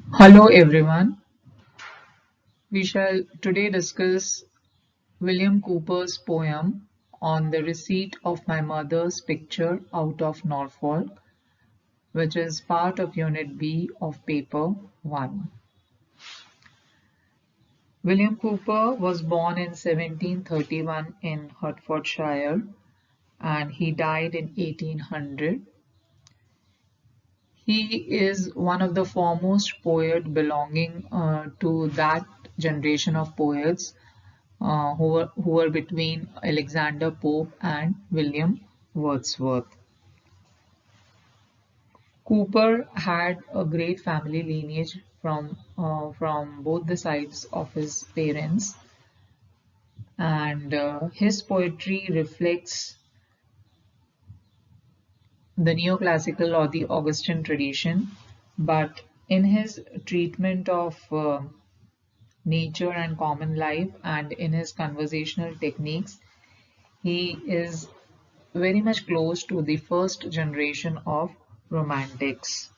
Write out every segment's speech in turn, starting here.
Hello everyone. We shall today discuss William Cooper's poem on the receipt of my mother's picture out of Norfolk, which is part of Unit B of Paper 1. William Cooper was born in 1731 in Hertfordshire and he died in 1800. He is one of the foremost poet belonging to that generation of poets who were between Alexander Pope and William Wordsworth. Cooper had a great family lineage from both the sides of his parents, and his poetry reflects the neoclassical or the Augustan tradition, but in his treatment of nature and common life and in his conversational techniques, he is very much close to the first generation of romantics.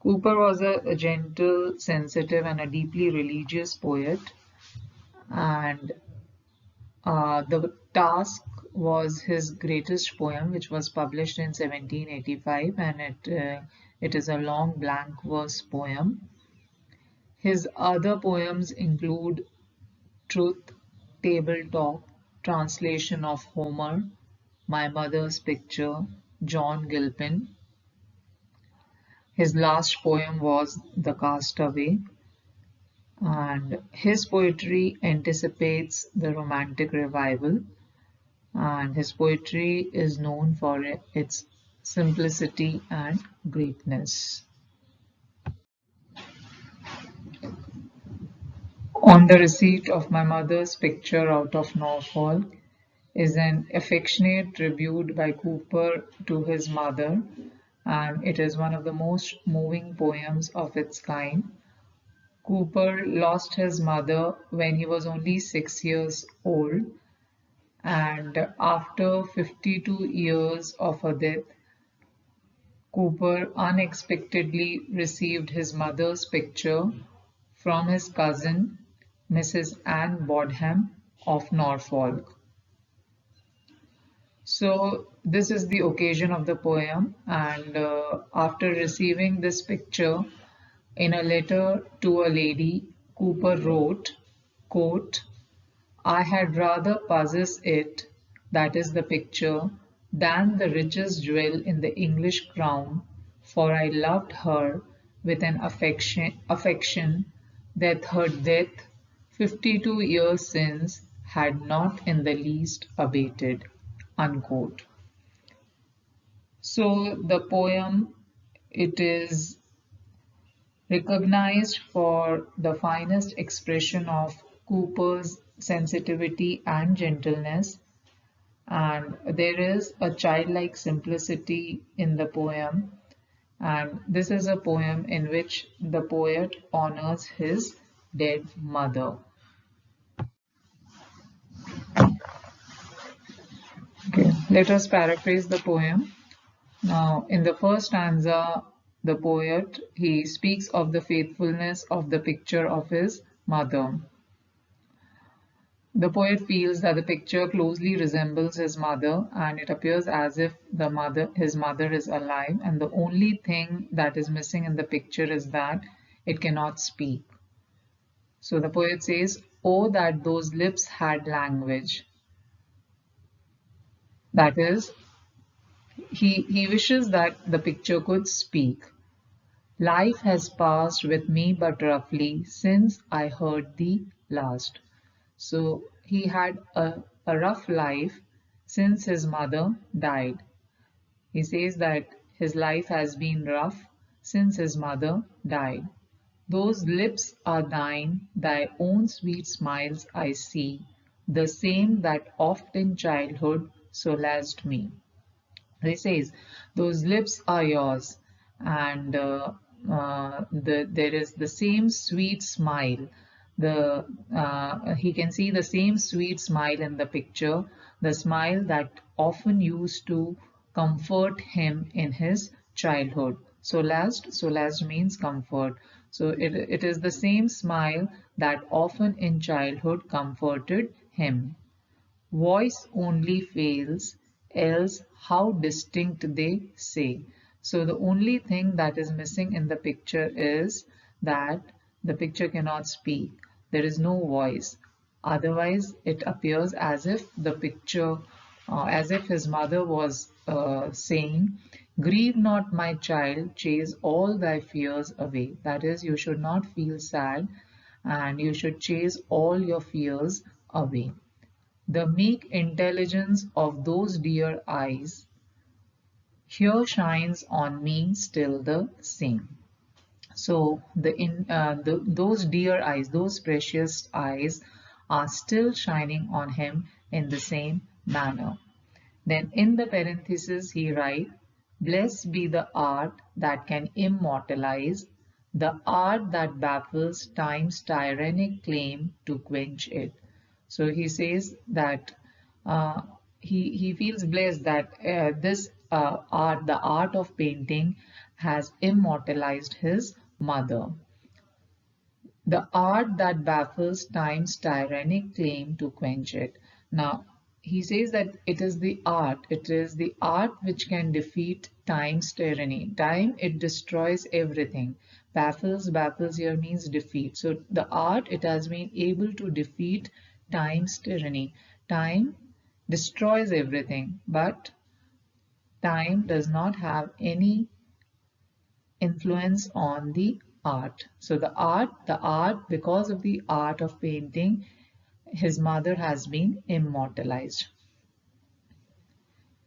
Cooper was a gentle, sensitive, and a deeply religious poet, and The Task was his greatest poem, which was published in 1785, and it is a long blank verse poem. His other poems include Truth, Table Talk, Translation of Homer, My Mother's Picture, John Gilpin. His last poem was The Castaway, and his poetry anticipates the Romantic Revival, and his poetry is known for its simplicity and greatness. On the Receipt of My Mother's Picture out of Norfolk is an affectionate tribute by Cooper to his mother, and it is one of the most moving poems of its kind. Cooper lost his mother when he was only 6 years old, and after 52 years of her death, Cooper unexpectedly received his mother's picture from his cousin, Mrs. Anne Bodham of Norfolk. So, this is the occasion of the poem, and after receiving this picture in a letter to a lady, Cooper wrote, quote, I had rather possess it, that is the picture, than the richest jewel in the English crown, for I loved her with an affection that her death 52 years since had not in the least abated. Unquote. So the poem, it is recognized for the finest expression of Cooper's sensitivity and gentleness, and there is a childlike simplicity in the poem, and this is a poem in which the poet honors his dead mother. Okay, let us paraphrase the poem. Now, in the first stanza, the poet he speaks of the faithfulness of the picture of his mother. The poet feels that the picture closely resembles his mother, and it appears as if his mother is alive, and the only thing that is missing in the picture is that it cannot speak. So the poet says, "Oh, that those lips had language." That is, he wishes that the picture could speak. Life has passed with me but roughly since I heard thee last. So he had a rough life since his mother died. He says that his life has been rough since his mother died. Those lips are thine, thy own sweet smiles I see, the same that oft in childhood solaced me. He says, those lips are yours, and there is the same sweet smile. He can see the same sweet smile in the picture, the smile that often used to comfort him in his childhood. Solaced means comfort. So it is the same smile that often in childhood comforted him. Voice only fails, else how distinct they say. So the only thing that is missing in the picture is that the picture cannot speak. There is no voice. Otherwise, it appears as if the picture, as if his mother was saying, "Grieve not, my child, chase all thy fears away." That is, you should not feel sad and you should chase all your fears away. The meek intelligence of those dear eyes here shines on me still the same. So those dear eyes, those precious eyes are still shining on him in the same manner. Then in the parenthesis he writes, "Blessed be the art that can immortalize, the art that baffles time's tyrannic claim to quench it." So he says that uh, he feels blessed that this art, the art of painting, has immortalized his mother. The art that baffles time's tyrannic claim to quench it. Now, he says that it is the art which can defeat time's tyranny. Time, it destroys everything. Baffles here means defeat. So the art, it has been able to defeat time's tyranny. Time destroys everything, but time does not have any influence on the art. So because of the art of painting, his mother has been immortalized.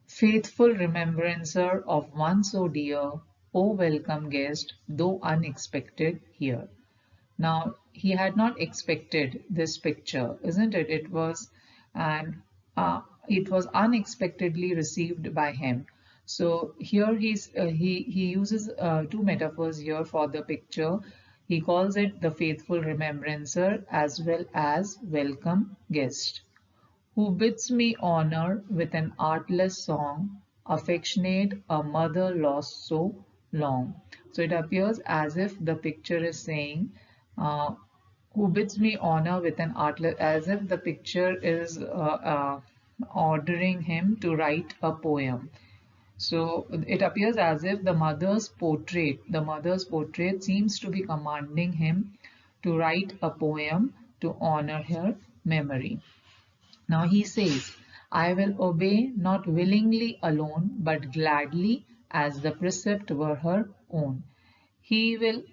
Faithful remembrancer of one so dear, O welcome guest, though unexpected here. Now, he had not expected this picture, isn't it? And it was unexpectedly received by him. So here he uses two metaphors here for the picture. He calls it the faithful remembrancer as well as welcome guest, who bids me honor with an artless song, affectionate a mother lost so long. So it appears as if the picture is saying, uh, who bids me honor with an artless, as if the picture is ordering him to write a poem. So it appears as if the mother's portrait seems to be commanding him to write a poem to honor her memory. Now he says, "I will obey not willingly alone, but gladly, as the precept were her own." He will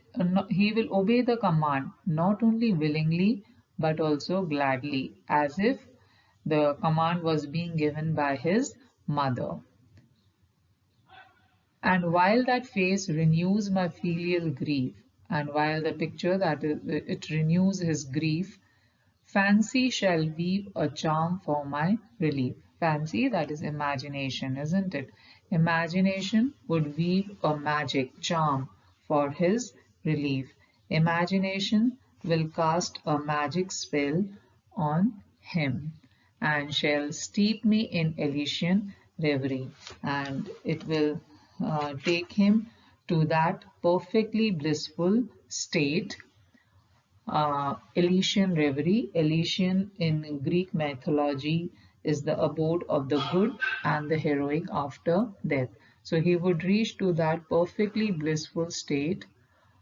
obey the command not only willingly but also gladly, as if the command was being given by his mother. And while that face renews my filial grief, and while the picture it renews his grief, fancy shall weave a charm for my relief. Fancy, that is imagination, isn't it? Imagination would weave a magic charm for his relief. Imagination will cast a magic spell on him and shall steep me in Elysian reverie, and it will take him to that perfectly blissful state. Elysian reverie. Elysian in Greek mythology is the abode of the good and the heroic after death. So he would reach to that perfectly blissful state,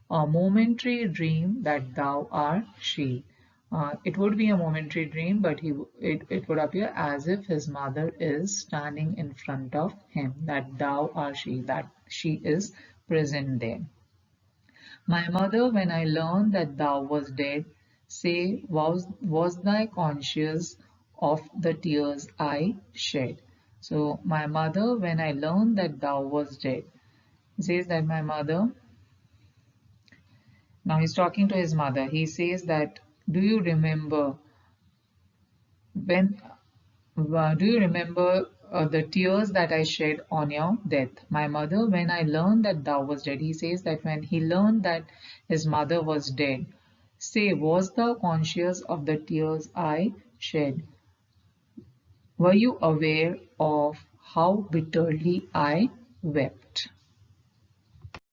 a momentary dream that thou art she. It would be a momentary dream, but it would appear as if his mother is standing in front of him, that thou art she, that she is present there. My mother, when I learned that thou was dead, say, was thy conscious of the tears I shed? So my mother, when I learned that thou was dead, says that my mother, now he's talking to his mother. He says that, do you remember when do you remember the tears that I shed on your death? My mother, when I learned that thou was dead, he says that when he learned that his mother was dead, say, was thou conscious of the tears I shed? Were you aware of how bitterly I wept?